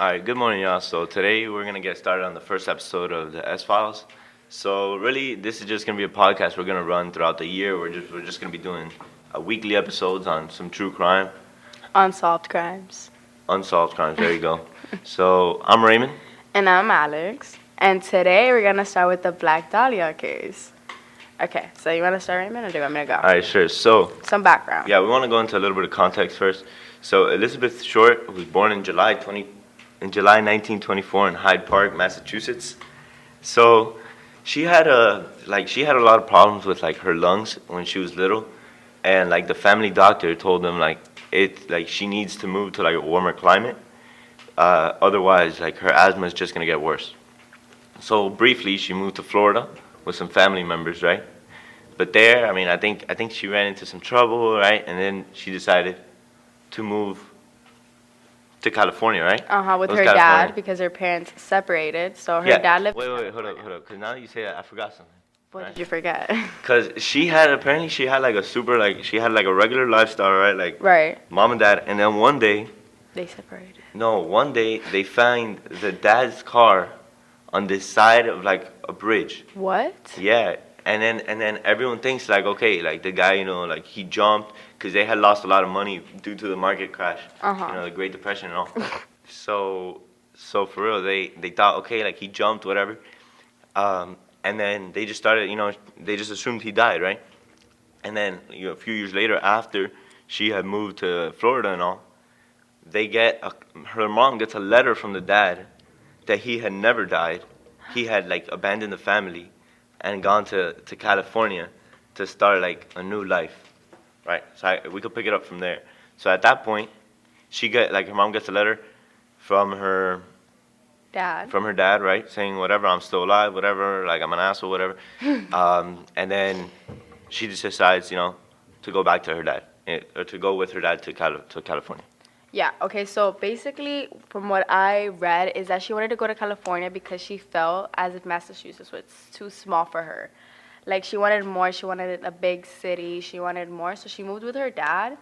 All right, good morning, y'all. So today we're gonna get started on the first episode of the S Files. So really, this is just gonna be a podcast we're gonna run throughout the year. We're just gonna be doing weekly episodes on some true crime, Unsolved crimes. unsolved crimes. There you go. So I'm Raymond. And I'm Alex. And today we're going to start with the Black Dahlia case. Okay, so you want to start, Raymond, or do you want me to go? All right, sure. So Some background. yeah, we want to go into a little bit of context first. So Elizabeth Short was born in July 1924 in Hyde Park, Massachusetts. So she had a lot of problems with like her lungs when she was little, and like the family doctor told them she needs to move to like a warmer climate. Otherwise, like her asthma is just gonna get worse. So briefly, she moved to Florida with some family members, right? But there, I think she ran into some trouble, right? And then she decided to move to California, right? With It was her California. dad, because her parents separated. So her Yeah. dad lived Wait, in hold up, California. hold up. Because now that you say that, I forgot something. What right? did you forget? Because she had like a super, like, she had like a regular lifestyle, right? Like, Right. mom and dad. And then one day they find the dad's car on the side of like a bridge. What? Yeah. And then everyone thinks like, okay, like the guy, like he jumped because they had lost a lot of money due to the market crash. Uh-huh. The Great Depression and all. So for real, they thought, okay, like he jumped, whatever. And then they just started, they just assumed he died, right? And then a few years later, after she had moved to Florida and all, her mom gets a letter from the dad that he had never died. He had like abandoned the family and gone to California to start like a new life, right? So we could pick it up from there. So at that point, her mom gets a letter from her dad, right, saying whatever, I'm still alive, whatever, like I'm an asshole, whatever. And then she just decides, to go back to her dad, or to go with her dad to California. Yeah, okay, so basically, from what I read, is that she wanted to go to California because she felt as if Massachusetts was too small for her. Like, she wanted more, she wanted a big city, she wanted more, so she moved with her dad,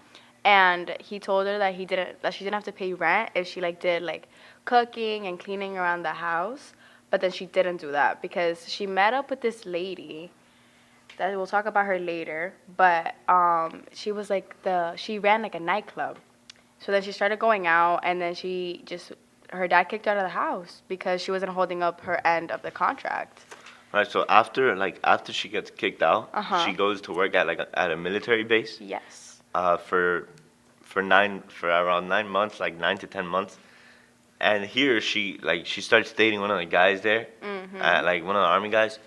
and he told her that she didn't have to pay rent if she, like, did, like, cooking and cleaning around the house, but then she didn't do that because she met up with this lady that we'll talk about her later, but she was, like, she ran, like, a nightclub. So then she started going out, and then her dad kicked her out of the house because she wasn't holding up her end of the contract. Right. So after she gets kicked out, Uh-huh. she goes to work at a military base. Yes. For around 9 months, like 9 to 10 months. And here she starts dating one of the guys there, like one of the army guys.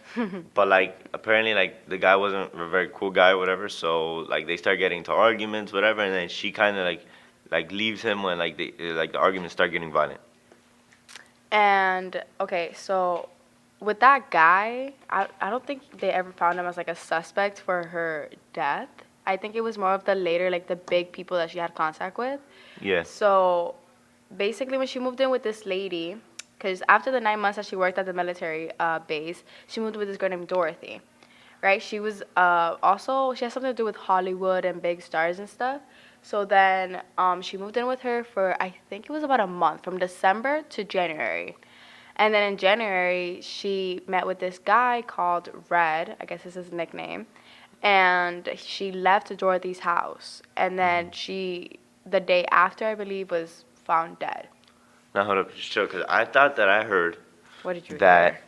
But like apparently like the guy wasn't a very cool guy, whatever. So like they start getting into arguments, whatever, and then she kind of like leaves him when like the arguments start getting violent. And, okay, so with that guy, I don't think they ever found him as, like, a suspect for her death. I think it was more of the later, like, the big people that she had contact with. Yeah. So basically, when she moved in with this lady, because after the 9 months that she worked at the military base, she moved with this girl named Dorothy, right? She was she has something to do with Hollywood and big stars and stuff. So then she moved in with her for, I think it was about a month, from December to January. And then in January, she met with this guy called Red, I guess this is his nickname, and she left to Dorothy's house. And then the day after, I believe, was found dead. Now hold up, just chill, because I thought that I heard What did you that hear?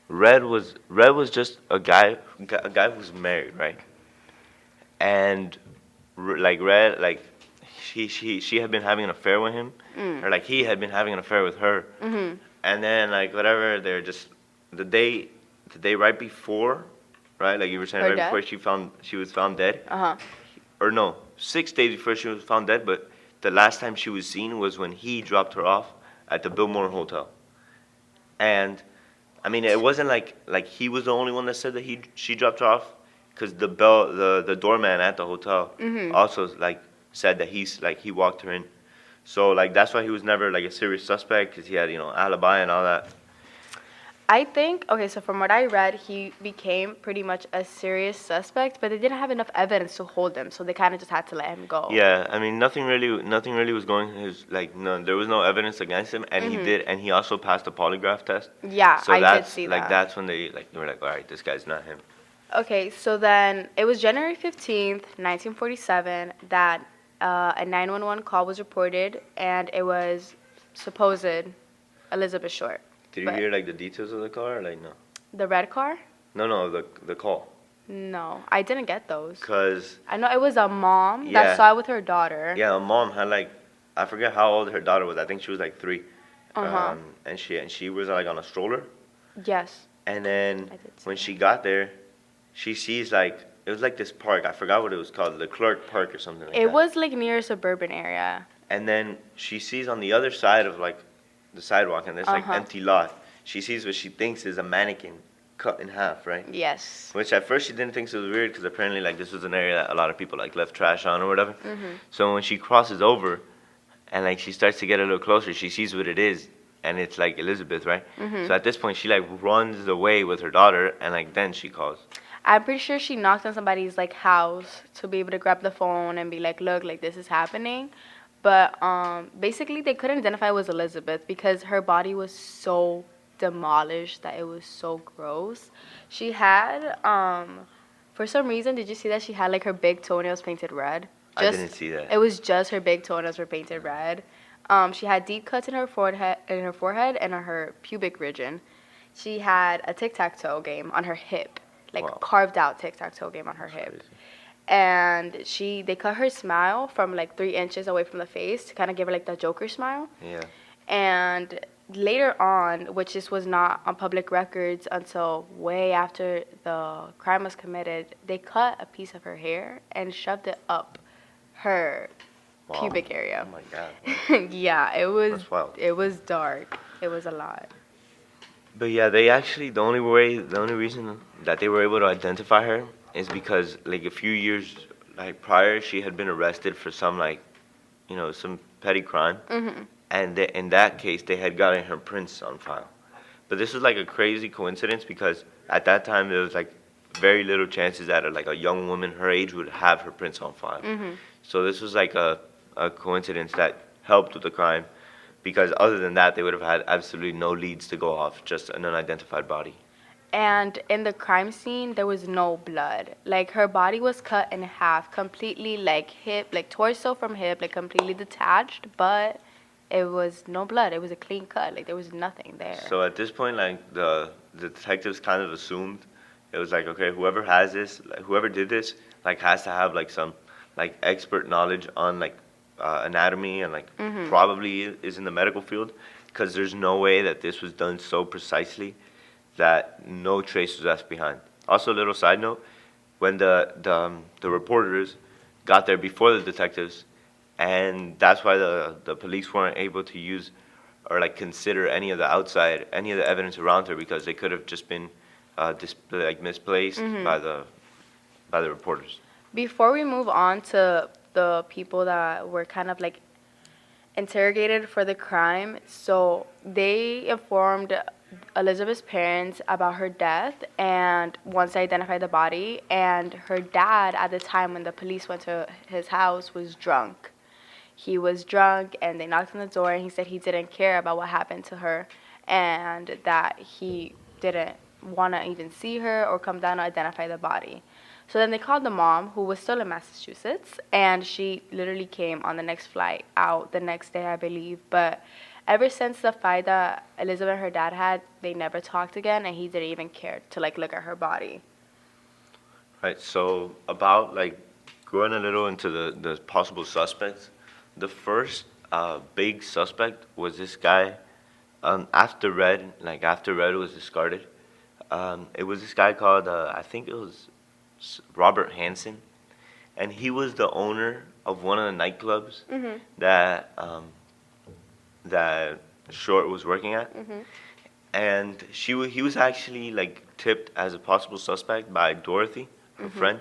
Red was just a guy who's married, right? And like Red, like she had been having an affair with him, or like he had been having an affair with her. Mm-hmm. And then like whatever, they're just the day right before, right? Like you were saying, Her right death? before she was found dead, Uh-huh. or no, 6 days before she was found dead. But the last time she was seen was when he dropped her off at the Biltmore Hotel. And I mean, it wasn't like he was the only one that said that she dropped her off, because the doorman at the hotel also like said that he walked her in. So like that's why he was never like a serious suspect, because he had alibi and all that. I think, okay, so from what I read, he became pretty much a serious suspect, but they didn't have enough evidence to hold him, so they kind of just had to let him go. Yeah, I mean, nothing really was going his like. No, there was no evidence against him, and and he also passed a polygraph test. Yeah, So I did see that. that's when they were like, all right, this guy's not him. Okay, so then it was January 15th, 1947, that a 911 call was reported, and it was supposed Elizabeth Short. Did you But hear like the details of the car? Or, like no, the red car? no, the call. No, I didn't get those. Cause I know it was a mom Yeah. that saw it with her daughter. yeah, a mom had like, I forget how old her daughter was. I think she was like 3. Uh-huh. And she was like on a stroller. Yes. And then I did see when that. she got there, she sees like it was like this park. I forgot what it was called, Leclerc Park or something like that. It was like near a suburban area. And then she sees on the other side of like the sidewalk, and there's like Uh-huh. empty lot. She sees what she thinks is a mannequin cut in half, right? Yes. Which at first she didn't think it was weird because apparently like this was an area that a lot of people like left trash on or whatever. So when she crosses over, and like she starts to get a little closer, she sees what it is, and it's like Elizabeth, right? So at this point she like runs away with her daughter, and like then she calls. I'm pretty sure she knocked on somebody's like house to be able to grab the phone and be like, look, like this is happening. But basically they couldn't identify it was Elizabeth because her body was so demolished that it was so gross. She had for some reason, did you see that she had like her big toenails painted red? I didn't see that. It was just her big toenails were painted red. She had deep cuts in her forehead and on her pubic region. She had a tic-tac-toe game on her hip, like Wow. carved out tic-tac-toe game on her hip. Crazy. And they cut her smile from like 3 inches away from the face to kind of give her like the Joker smile. Yeah. And later on, which this was not on public records until way after the crime was committed, they cut a piece of her hair and shoved it up her Wow. pubic area. Oh my god. Yeah, it was That's wild. it was dark. It was a lot. But yeah, they actually the only reason that they were able to identify her is because like a few years like prior she had been arrested for some like, some petty crime, and in that case they had gotten her prints on file. But this was like a crazy coincidence because at that time there was like very little chances that like a young woman her age would have her prints on file. So this was like a coincidence that helped with the crime, because other than that they would have had absolutely no leads to go off, just an unidentified body. And in the crime scene, there was no blood. Like her body was cut in half, completely like hip, like torso from hip, like completely detached, but it was no blood. It was a clean cut. Like there was nothing there. So at this point, like the detectives kind of assumed it was like, okay, whoever has this, like, whoever did this, like has to have like some like expert knowledge on like anatomy and like probably is in the medical field, because there's no way that this was done so precisely that no trace was left behind. Also, a little side note: when the reporters got there before the detectives, and that's why the police weren't able to use or like consider any of the evidence around her, because they could have just been misplaced by the reporters. Before we move on to the people that were kind of like interrogated for the crime, so they informed Elizabeth's parents about her death, and once they identified the body, and her dad at the time when the police went to his house was drunk. He was drunk, and they knocked on the door, and he said he didn't care about what happened to her, and that he didn't want to even see her or come down to identify the body. So then they called the mom, who was still in Massachusetts, and she literally came on the next flight out the next day, I believe. But ever since the fight that Elizabeth and her dad had, they never talked again, and he didn't even care to like look at her body. Right. So about like going a little into the possible suspects, the first big suspect was this guy. After Red was discarded, it was this guy called I think it was Robert Hansen, and he was the owner of one of the nightclubs that that Short was working at, and he was actually like tipped as a possible suspect by Dorothy, her friend,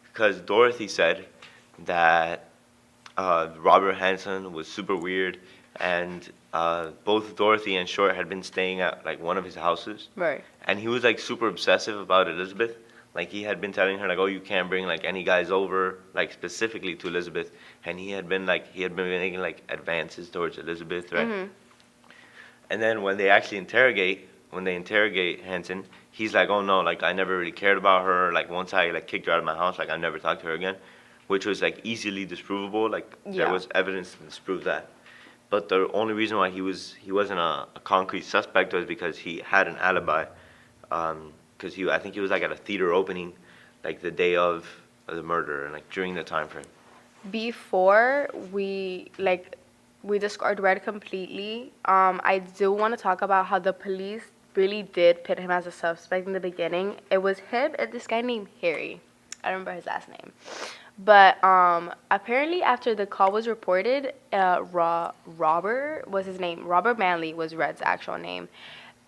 because Dorothy said that Robert Hansen was super weird, and both Dorothy and Short had been staying at like one of his houses, Right. and he was like super obsessive about Elizabeth. Like he had been telling her like, oh, you can't bring like any guys over, like specifically to Elizabeth, and he had been making like advances towards Elizabeth, right? Mhm. And then when they interrogate Hanson, he's like, oh no, like I never really cared about her. Like once I like kicked her out of my house, like I never talked to her again, which was like easily disprovable. Like there Yeah. was evidence to disprove that. But the only reason why he wasn't a concrete suspect was because he had an alibi. Because I think he was like at a theater opening, like the day of the murder and like during the time frame. Before we discard Red completely, I do want to talk about how the police really did put him as a suspect in the beginning. It was him and this guy named Harry. I don't remember his last name. But apparently after the call was reported, Robert was his name. Robert Manley was Red's actual name.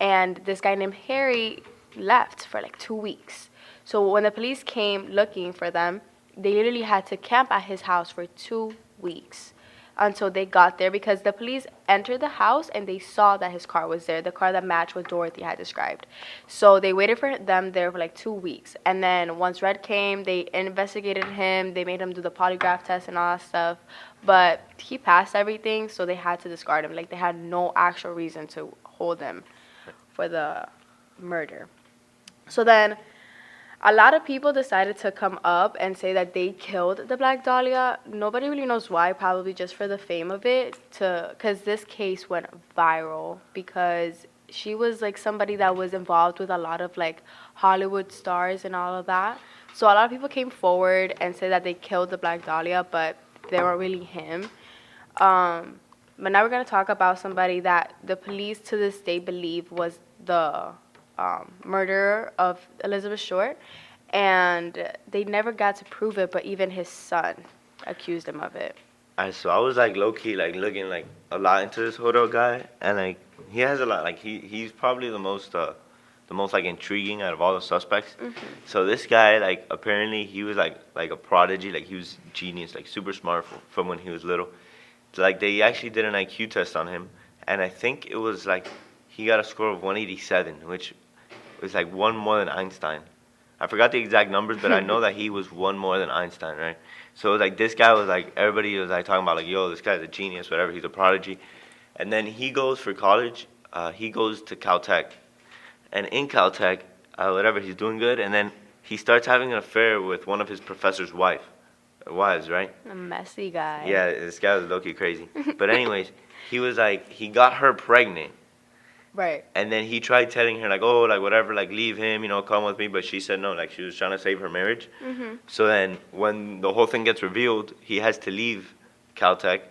And this guy named Harry left for like 2 weeks. So when the police came looking for them, they literally had to camp at his house for 2 weeks until they got there because the police entered the house and they saw that his car was there, the car that matched what Dorothy had described. So they waited for them there for like 2 weeks. And then once Red came, they investigated him, they made him do the polygraph test and all that stuff. But he passed everything, so they had to discard him. Like they had no actual reason to hold him for the murder. So then a lot of people decided to come up and say that they killed the Black Dahlia. Nobody really knows why, probably just for the fame of it, because this case went viral because she was like somebody that was involved with a lot of like Hollywood stars and all of that. So a lot of people came forward and said that they killed the Black Dahlia, but they weren't really him. But now we're going to talk about somebody that the police to this day believe was the murderer of Elizabeth Short, and they never got to prove it, but even his son accused him of it. Alright, so I was like low key like looking like a lot into this Hodo guy, and like he has a lot. Like he's probably the most like intriguing out of all the suspects. So this guy like apparently he was like a prodigy. Like he was genius, like super smart from when he was little. So, like they actually did an IQ test on him, and I think it was like he got a score of 187, which was like one more than Einstein. I forgot the exact numbers, but I know that he was one more than Einstein, right? So it was like this guy was like everybody was like talking about like, yo, this guy's a genius, whatever, he's a prodigy. And then he goes for college, he goes to Caltech. And in Caltech, whatever, he's doing good, and then he starts having an affair with one of his professor's wives, right? A messy guy. Yeah, this guy was low-key crazy. But anyways, he was like, he got her pregnant. Right. And then he tried telling her like, oh, like whatever, like leave him, come with me. But she said no, like she was trying to save her marriage. So then when the whole thing gets revealed, he has to leave Caltech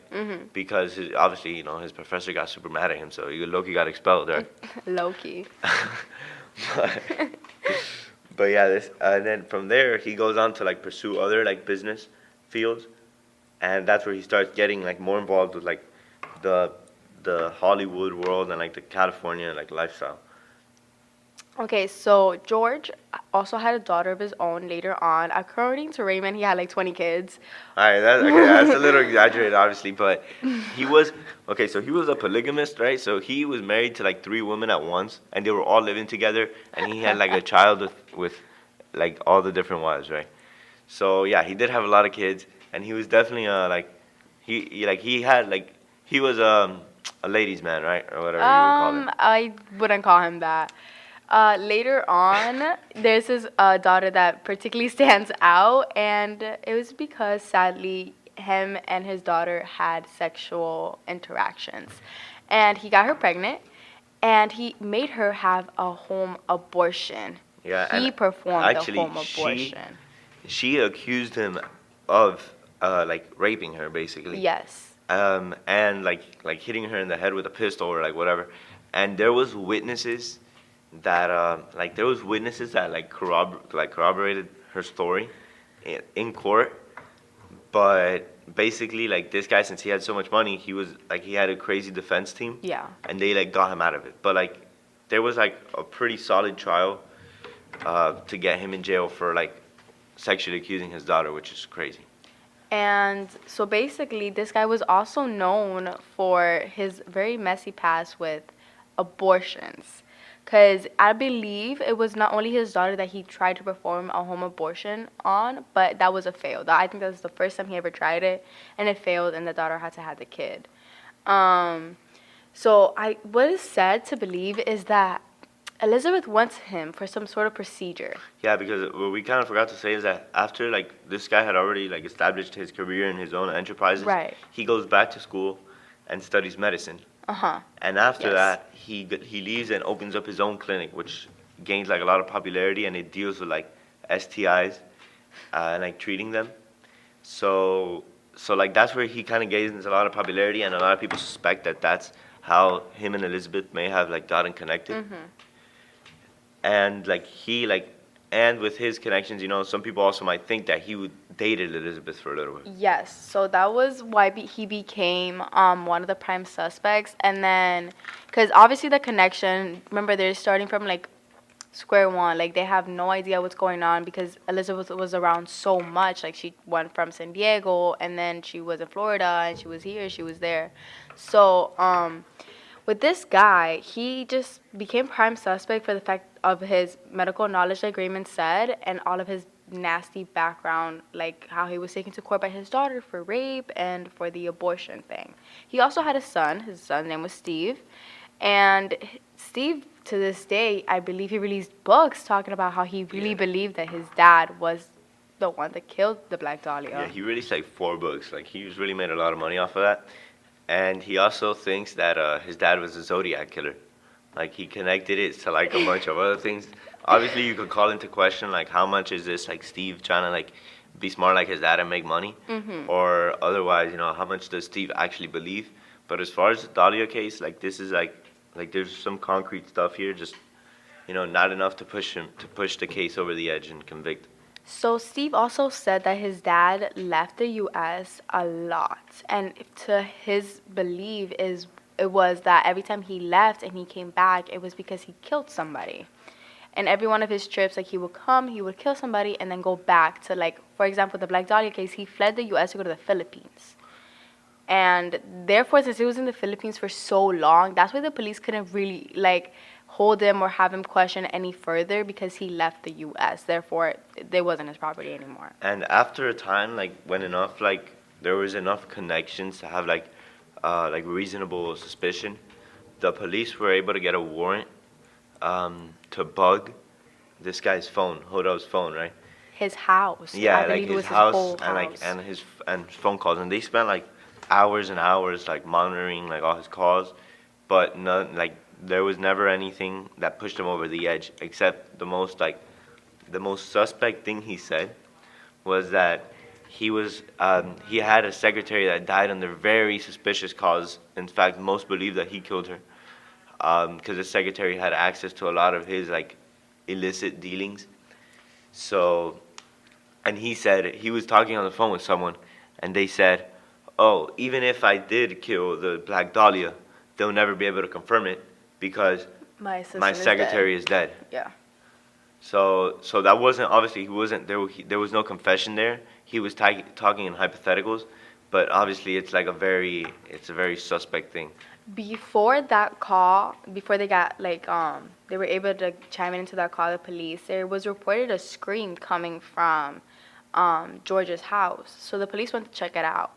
because obviously, his professor got super mad at him. So Loki got expelled, right? Low-key. but, but yeah, and then from there he goes on to like pursue other like business fields, and that's where he starts getting like more involved with like the Hollywood world and like the California like lifestyle. Okay, so George also had a daughter of his own later on. According to Raymond, he had like 20 kids. All right, that's a little exaggerated, obviously, but he was okay. So he was a polygamist, right? So he was married to like 3 women at once, and they were all living together, and he had like a child with like all the different wives, right? So yeah, he did have a lot of kids, and he was definitely he was a ladies' man, right, or whatever you would call it. I wouldn't call him that. Later on, there's his daughter that particularly stands out, and it was because sadly him and his daughter had sexual interactions, and he got her pregnant, and he made her have a home abortion. Yeah, He and performed actually, the home abortion. she accused him of like raping her, basically. Yes. And like hitting her in the head with a pistol or like whatever. And there was witnesses that like corroborated her story in court. But basically, like this guy, since he had so much money, he had a crazy defense team. Yeah. And they like got him out of it. But like there was like a pretty solid trial to get him in jail for like sexually accusing his daughter, which is crazy. And so basically, this guy was also known for his very messy past with abortions. Because I believe it was not only his daughter that he tried to perform a home abortion on, but that was a fail. I think that was the first time he ever tried it, and it failed, and the daughter had to have the kid. Um, what is said to believe is that Elizabeth wants him for some sort of procedure. Yeah, because what we kind of forgot to say is that after like this guy had already like established his career in his own enterprises, Right. he goes back to school and studies medicine. Uh-huh. And after Yes. that, he leaves and opens up his own clinic, which gains like a lot of popularity, and it deals with like STIs and like treating them. So like that's where he kind of gains a lot of popularity, and a lot of people suspect that that's how him and Elizabeth may have like gotten connected. And like and with his connections, some people also might think that he would dated Elizabeth for a little bit. Yes, so that was why he became one of the prime suspects, and then because obviously the connection. Remember, they're starting from like square one. Like they have no idea what's going on because Elizabeth was around so much. Like she went from San Diego, and then she was in Florida, and she was here, she was there. So with this guy, he just became prime suspect for the fact of his medical knowledge, like Raymond said, and all of his nasty background, like how he was taken to court by his daughter for rape and for the abortion thing. He also had a son. His son's name was Steve. And Steve, to this day, I believe he released books talking about how he really believed that his dad was the one that killed the Black Dahlia. Yeah, he released like 4 books. Like he's really made a lot of money off of that. And he also thinks that his dad was a Zodiac killer. Like he connected it to like a bunch of other things. Obviously, you could call into question like how much is this like Steve trying to like be smart like his dad and make money, or otherwise, how much does Steve actually believe? But as far as the Dahlia case, like this is like there's some concrete stuff here, just not enough to push the case over the edge and convict. So Steve also said that his dad left the U.S. a lot, and to his belief it was that every time he left and he came back, it was because he killed somebody. And every one of his trips, like he would come, he would kill somebody, and then go back to like, for example, the Black Dahlia case. He fled the U.S. to go to the Philippines, and therefore, since he was in the Philippines for so long, that's why the police couldn't really like hold him or have him question any further because he left the U.S. Therefore, they wasn't his property anymore. And after a time, like when enough, like there was enough connections to have like reasonable suspicion, the police were able to get a warrant to bug this guy's phone, Hodow's phone, right? His house. Yeah, I like believe it his was house whole and like house. and his phone calls, and they spent like hours and hours like monitoring like all his calls, but none like there was never anything that pushed him over the edge except the most suspect thing he said was that he had a secretary that died under very suspicious cause. In fact, most believe that he killed her because the secretary had access to a lot of his like illicit dealings. So, and he said he was talking on the phone with someone, and they said, "Oh, even if I did kill the Black Dahlia, they'll never be able to confirm it because My assistant my is secretary dead. is dead." Yeah. So that wasn't obviously he wasn't there. There was no confession there. He was talking in hypotheticals, but obviously it's a very suspect thing. Before that call, before they got like they were able to chime in into that call, the police, there was reported a scream coming from George's house. So the police went to check it out,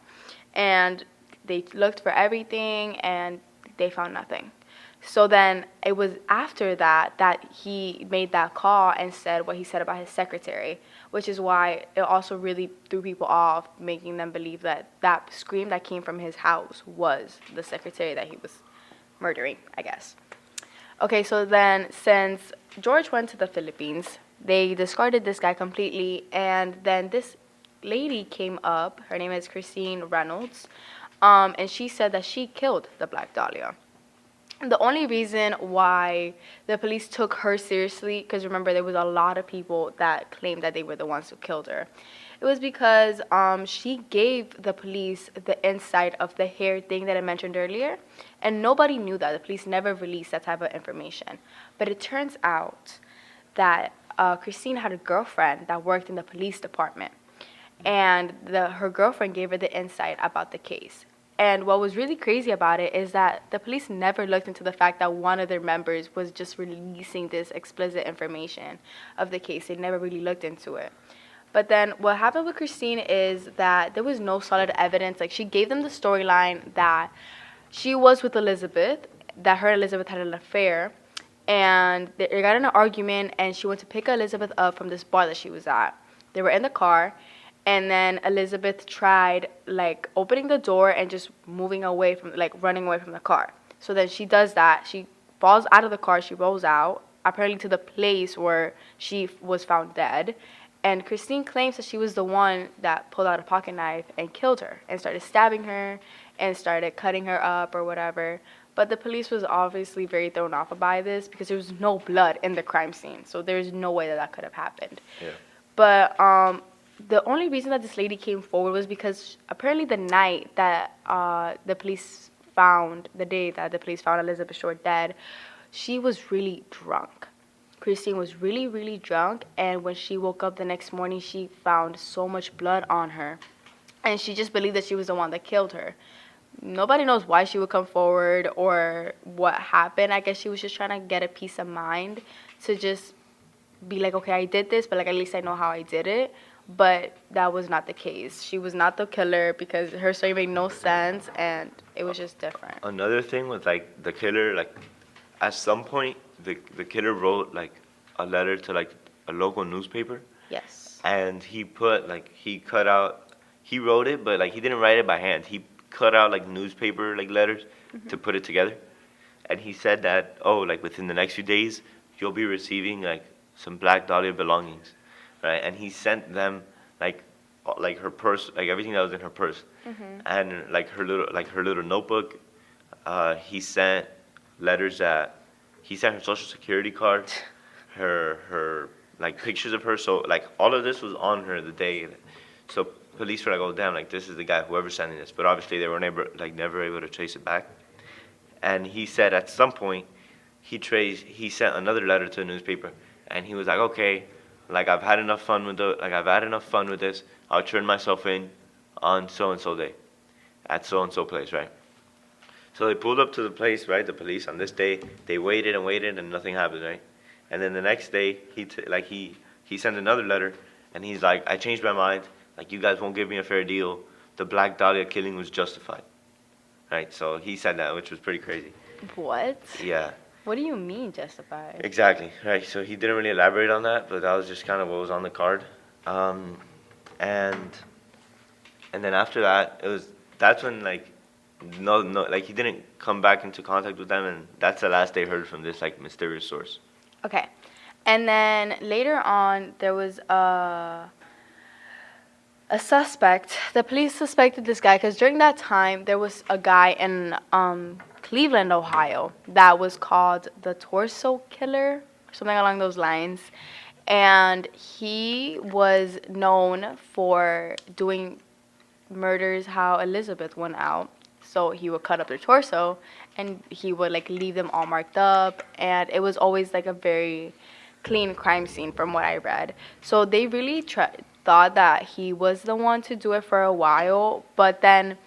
and they looked for everything, and they found nothing. So then it was after that he made that call and said what he said about his secretary, which is why it also really threw people off, making them believe that that scream that came from his house was the secretary that he was murdering, I guess. Okay, so then since George went to the Philippines, they discarded this guy completely, and then this lady came up. Her name is Christine Reynolds, and she said that she killed the Black Dahlia. The only reason why the police took her seriously, because remember there was a lot of people that claimed that they were the ones who killed her, it was because she gave the police the insight of the hair thing that I mentioned earlier, and nobody knew that. The police never released that type of information. But it turns out that Christine had a girlfriend that worked in the police department. and her girlfriend gave her the insight about the case. And what was really crazy about it is that the police never looked into the fact that one of their members was just releasing this explicit information of the case. They never really looked into it. But then what happened with Christine is that there was no solid evidence. Like, she gave them the storyline that she was with Elizabeth, that her and Elizabeth had an affair, and they got in an argument, and she went to pick Elizabeth up from this bar that she was at. They were in the car, and then Elizabeth tried, like, opening the door and just moving away from, like, running away from the car. So then she does that. She falls out of the car. She rolls out, apparently to the place where she was found dead. And Christine claims that she was the one that pulled out a pocket knife and killed her and started stabbing her and started cutting her up or whatever. But the police was obviously very thrown off by this because there was no blood in the crime scene. So there's no way that that could have happened. Yeah. But the only reason that this lady came forward was because apparently the night that the day that the police found Elizabeth Short dead, she was really drunk. Christine was really, really drunk, and when she woke up the next morning, she found so much blood on her, and she just believed that she was the one that killed her. Nobody knows why she would come forward or what happened. I guess she was just trying to get a peace of mind to just be like, okay, I did this, but like at least I know how I did it. But that was not the case. She was not the killer because her story made no sense, and it was just different. Another thing with like the killer, like at some point the killer wrote like a letter to like a local newspaper, Yes. and he put like he wrote it, but like he didn't write it by hand. He cut out like newspaper like letters to put it together, and he said that, oh, like within the next few days you'll be receiving like some Black Dahlia belongings, right? And he sent them like her purse, like everything that was in her purse, and like her little notebook. He sent letters that he sent her social security card, her like pictures of her. So like all of this was on her the day. So police were like, oh damn, like this is the guy, whoever's sending this. But obviously they were never able to trace it back. And he said at some point he sent another letter to the newspaper, and he was like, okay, like I've had enough fun with this. I'll turn myself in on so and so day, at so and so place, right? So they pulled up to the place, right? The police on this day, they waited and waited, and nothing happened, right? And then the next day, he sent another letter, and he's like, I changed my mind. Like, you guys won't give me a fair deal. The Black Dahlia killing was justified, right? So he said that, which was pretty crazy. What? Yeah. What do you mean justified? Exactly, right. So he didn't really elaborate on that, but that was just kind of what was on the card. And then after that, that's when like no, like he didn't come back into contact with them, and that's the last they heard from this like mysterious source. Okay. And then later on, there was a suspect. The police suspected this guy because during that time, there was a guy in Cleveland, Ohio, that was called the Torso Killer, something along those lines. And he was known for doing murders how Elizabeth went out. So he would cut up their torso, and he would like leave them all marked up, and it was always like a very clean crime scene from what I read. So they really thought that he was the one to do it for a while, but then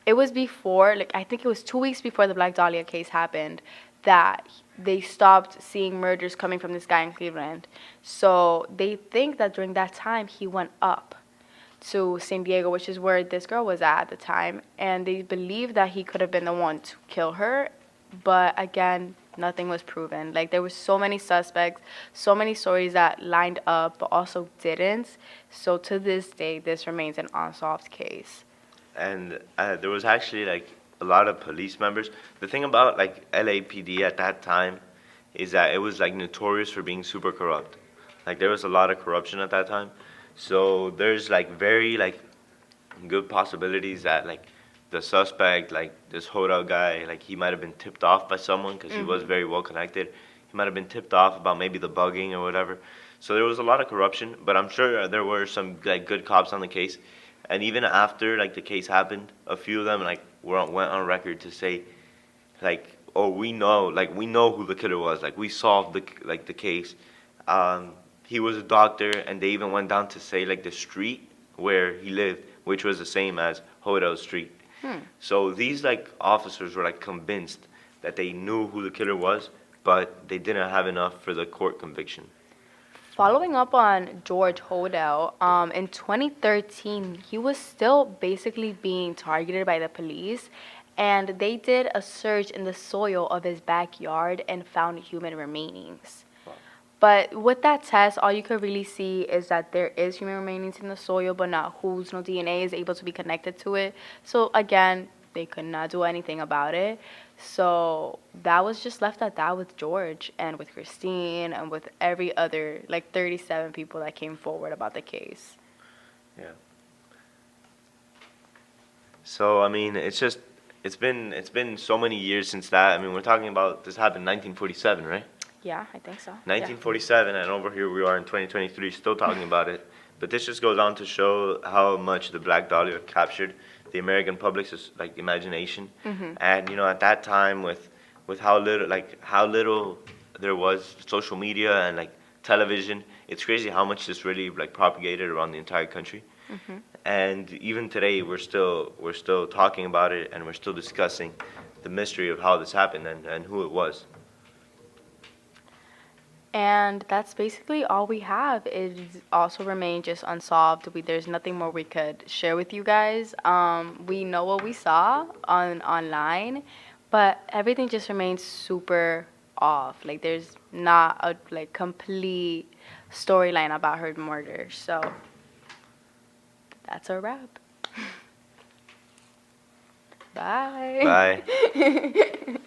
it was before, like I think it was 2 weeks before the Black Dahlia case happened, that they stopped seeing murders coming from this guy in Cleveland. So they think that during that time he went up to San Diego, which is where this girl was at the time, and they believe that he could have been the one to kill her, but again, nothing was proven. Like, there were so many suspects, so many stories that lined up but also didn't. So to this day, this remains an unsolved case. And there was actually like a lot of police members. The thing about like LAPD at that time is that it was like notorious for being super corrupt. Like there was a lot of corruption at that time. So there's like very like good possibilities that like the suspect, like this holdout guy, like he might have been tipped off by someone because he was very well connected. He might have been tipped off about maybe the bugging or whatever. So there was a lot of corruption, but I'm sure there were some like good cops on the case. And even after like the case happened, a few of them like went on record to say like, oh, we know who the killer was. Like we solved the case. He was a doctor, and they even went down to say like the street where he lived, which was the same as Hodel Street. So these like officers were like convinced that they knew who the killer was, but they didn't have enough for the court conviction. Following up on George Hodel, in 2013, he was still basically being targeted by the police, and they did a search in the soil of his backyard and found human remainings. But with that test, all you could really see is that there is human remainings in the soil, but not whose, no DNA is able to be connected to it. So again, they could not do anything about it. So that was just left at that with George and with Christine and with every other, like 37 people that came forward about the case. Yeah. So I mean, it's been so many years since that. I mean, we're talking about this happened in 1947, right? Yeah, I think so. 1947, and over here we are in 2023 still talking about it. But this just goes on to show how much the Black Dahlia captured the American public's like imagination. And at that time with how little there was social media and like television, it's crazy how much this really like propagated around the entire country. And even today we're still talking about it, and we're still discussing the mystery of how this happened and who it was. And that's basically all we have. It also remained just unsolved. There's nothing more we could share with you guys. We know what we saw online, but everything just remains super off. Like there's not a like complete storyline about her murder. So that's a wrap. Bye. Bye.